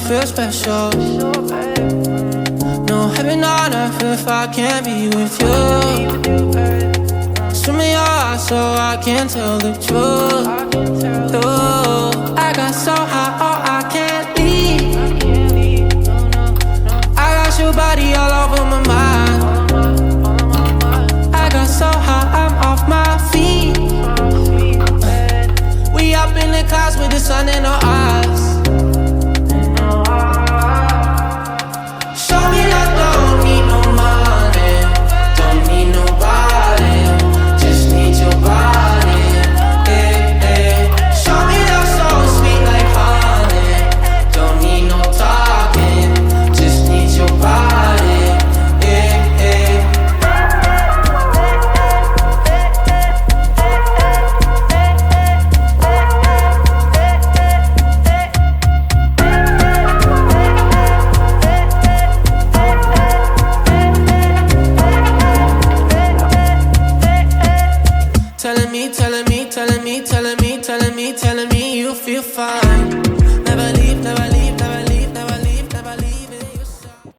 feel special. No heaven on earth if I can't be with you. Swim in your eyes so I can tell the truth. I got so high, oh, I can't leave. I got your body all over my mind. I got so high, I'm off my feet. We up in the clouds with the sun in our eyes. Show me that don't need no money, don't need nobody, just need your body. Show me that so sweet like honey, don't need no talking, just need your body. Telling me